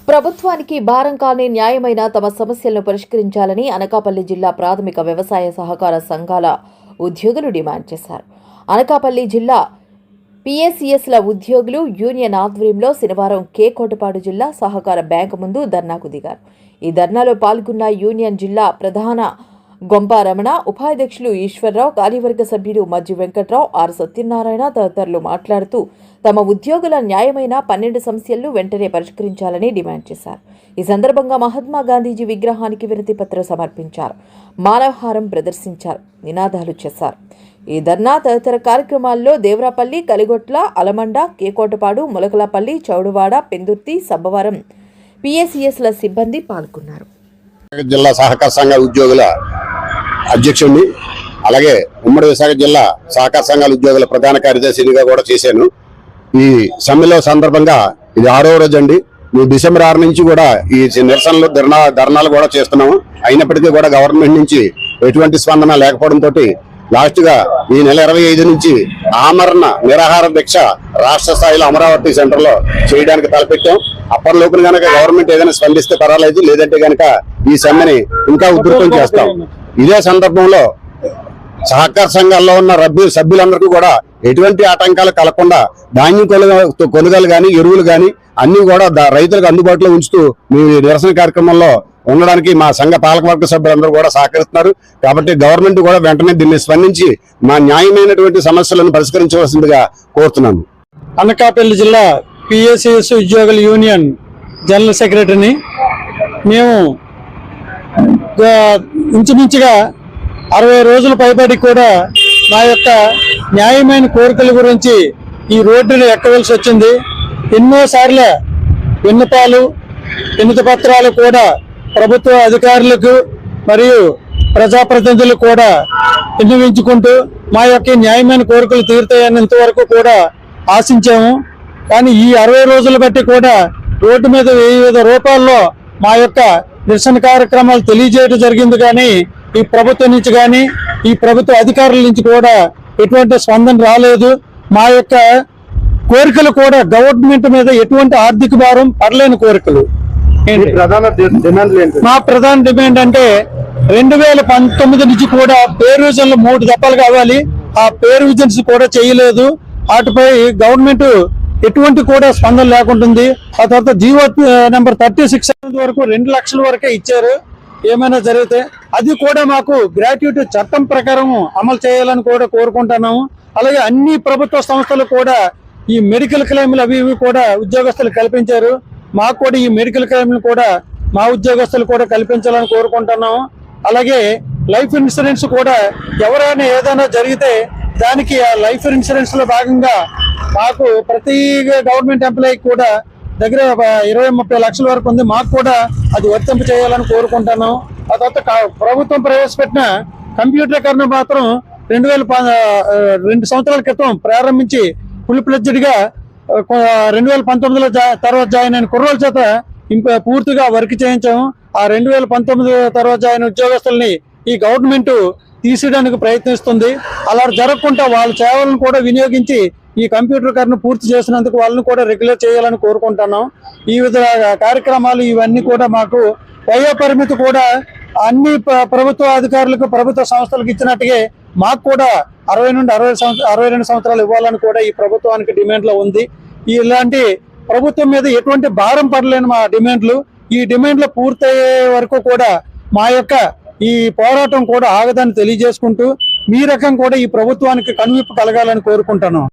ప్రభుత్వానికి భారం కాని న్యాయమైన తమ సమస్యలను పరిష్కరించాలని అనకాపల్లి జిల్లా ప్రాథమిక వ్యవసాయ సహకార సంఘాల ఉద్యోగులు డిమాండ్ చేశారు. అనకాపల్లి జిల్లా పిఎసిఎస్ల ఉద్యోగులు యూనియన్ ఆధ్వర్యంలో శనివారం కోటపాడు జిల్లా సహకార బ్యాంకు ముందు ధర్నాకు దిగారు. ఈ ధర్నాలో పాల్గొన్న యూనియన్ జిల్లా ప్రధాన గొంపారమణ, ఉపాధ్యక్షులు ఈశ్వర్రావు, కార్యవర్గ సభ్యులు మజ్జి వెంకట్రావు, ఆర్ సత్యనారాయణ తదితరులు మాట్లాడుతూ తమ ఉద్యోగుల న్యాయమైన 12 సమస్యలను వెంటనే పరిష్కరించాలని డిమాండ్ చేశారు. ఈ సందర్భంగా మహాత్మా గాంధీజీ విగ్రహానికి వినతి పత్రం సమర్పించారు. మానవహారం ప్రదర్శించారు. నినాదాలు చేశారు. ఈ ధర్నా తదితర కార్యక్రమాల్లో దేవరాపల్లి, కలిగొట్ల, అలమండ, కోటపాడు, ములకలపల్లి, చౌడువాడ, పెందుర్తి, సబ్బవరం పిఎసిఎస్ల సిబ్బంది పాల్గొన్నారు. జిల్లా సహకార సంఘ ఉద్యోగుల అధ్యక్షుడిని, అలాగే ఉమ్మడి విశాఖ జిల్లా సహకార సంఘాల ఉద్యోగుల ప్రధాన కార్యదర్శినిగా కూడా చేశాను. ఈ సమ్మెలో సందర్భంగా ఇది 6వ రోజు అండి. డిసెంబర్ 6 నుంచి కూడా ఈ నిరసనలు ధర్నాలు కూడా చేస్తున్నాము. అయినప్పటికీ కూడా గవర్నమెంట్ నుంచి ఎటువంటి స్పందన లేకపోవడంతో లాస్ట్ గా ఈ నెల 25 నుంచి ఆమరణ నిరాహార దీక్ష రాష్ట్ర స్థాయిలో అమరావతి సెంటర్ లో చేయడానికి తలపెట్టాం. అప్పటిలోపు గనక గవర్నమెంట్ ఏదైనా స్పందిస్తే పర్వాలేదు, లేదంటే గనక ఈ సమ్మెని ఇంకా ఉధృతం చేస్తాం. ఇదే సందర్భంలో సహకార సంఘాల్లో ఉన్న సభ్యులందరికీ కూడా ఎటువంటి ఆటంకాలు కలగకుండా ధాన్యం కొనుగోలు గాని, ఎరువులు గాని అన్ని కూడా రైతులకు అందుబాటులో ఉంచుతూ మీ నిరసన కార్యక్రమంలో ఉండడానికి మా సంఘ పాలకవర్గ సభ్యులందరూ కూడా సహకరిస్తున్నారు. కాబట్టి గవర్నమెంట్ కూడా వెంటనే దీన్ని స్పందించి మా న్యాయమైనటువంటి సమస్యలను పరిష్కరించవలసిందిగా కోరుతున్నాను. అనకాపల్లి జిల్లా పిఎసిఎస్ ఉద్యోగుల యూనియన్ జనరల్ సెక్రటరీని. మేము ఇంచుమించుగా 60 రోజుల పైబడి కూడా మా యొక్క న్యాయమైన కోరికల గురించి ఈ రోడ్డును ఎక్కవలసి వచ్చింది. ఎన్నోసార్లు విన్నపాలు, వినతి పత్రాలు కూడా ప్రభుత్వ అధికారులకు మరియు ప్రజాప్రతినిధులకు కూడా విన్నవించుకుంటూ మా యొక్క న్యాయమైన కోరికలు తీరుతాయని ఇంతవరకు కూడా ఆశించాము. కానీ ఈ 60 రోజులు బట్టి కూడా రోడ్డు మీద వివిధ రూపాల్లో మా యొక్క నిరసన కార్యక్రమాలు తెలియజేయడం జరిగింది. కానీ ఈ ప్రభుత్వం నుంచి కానీ ఈ ప్రభుత్వ అధికారుల నుంచి కూడా ఎటువంటి స్పందన రాలేదు. మా యొక్క కోరికలు కూడా గవర్నమెంట్ మీద ఎటువంటి ఆర్థిక భారం పడలేని కోరికలు. మా ప్రధాన డిమాండ్ అంటే 2019 నుంచి కూడా పే రివిజన్లు 3 దఫాలు కావాలి. ఆ పే రివిజన్స్ కూడా చేయలేదు. వాటిపై గవర్నమెంట్ ఎటువంటి కూడా స్పందన లేకుంటుంది. ఆ తర్వాత జీవో నెంబర్ 36 వరకు 2 లక్షల వరకే ఇచ్చారు. ఏమైనా జరిగితే అది కూడా మాకు గ్రాట్యుటీ చట్టం ప్రకారం అమలు చేయాలని కూడా కోరుకుంటున్నాము. అలాగే అన్ని ప్రభుత్వ సంస్థలు కూడా ఈ మెడికల్ క్లెయిమ్లు అవి కూడా ఉద్యోగస్తులు కల్పించారు. మాకు కూడా ఈ మెడికల్ క్లెయిమ్లు కూడా మా ఉద్యోగస్తులు కూడా కల్పించాలని కోరుకుంటున్నాము. అలాగే లైఫ్ ఇన్సూరెన్స్ కూడా ఎవరైనా ఏదైనా జరిగితే దానికి ఆ లైఫ్ ఇన్సూరెన్స్ లో భాగంగా మాకు ప్రతి గవర్నమెంట్ ఎంప్లాయీకి కూడా దగ్గర 20-30 లక్షల వరకు ఉంది. మాకు కూడా అది వర్తింపు చేయాలని కోరుకుంటున్నాం. ఆ తర్వాత ప్రభుత్వం ప్రవేశపెట్టిన కంప్యూటరీకరణ మాత్రం 2 సంవత్సరాల క్రితం ప్రారంభించి ఫుల్ ఫ్లెడ్జ్డ్ గా 2019లో తర్వాత జాయిన్ అయిన కుర్రోళ్ళ చేత పూర్తిగా వర్క్ చేయించాము. ఆ 2019 తర్వాత జాయిన్ ఉద్యోగస్తుల్ని ఈ గవర్నమెంట్ తీసేయడానికి ప్రయత్నిస్తుంది. అలా జరగకుండా వాళ్ళ సేవలను కూడా వినియోగించి ఈ కంప్యూటరీకరణ పూర్తి చేసినందుకు వాళ్ళని కూడా రెగ్యులర్ చేయాలని కోరుకుంటున్నాం. ఈ విధ కార్యక్రమాలు ఇవన్నీ కూడా మాకు వయో పరిమితి కూడా అన్ని ప్రభుత్వ అధికారులకు, ప్రభుత్వ సంస్థలకు ఇచ్చినట్టుగా మాకు కూడా 60 నుండి 62 సంవత్సరాలు ఇవ్వాలని కూడా ఈ ప్రభుత్వానికి డిమాండ్లో ఉంది. ఇలాంటి ప్రభుత్వం మీద ఎటువంటి భారం పడలేని మా డిమాండ్లు. ఈ డిమాండ్లు పూర్తయ్యే వరకు కూడా మా యొక్క ఈ పోరాటం కూడా ఆగదని తెలియజేసుకుంటూ మీ రకం కూడా ఈ ప్రభుత్వానికి కనువిప్పు కలగాలని కోరుకుంటున్నాం.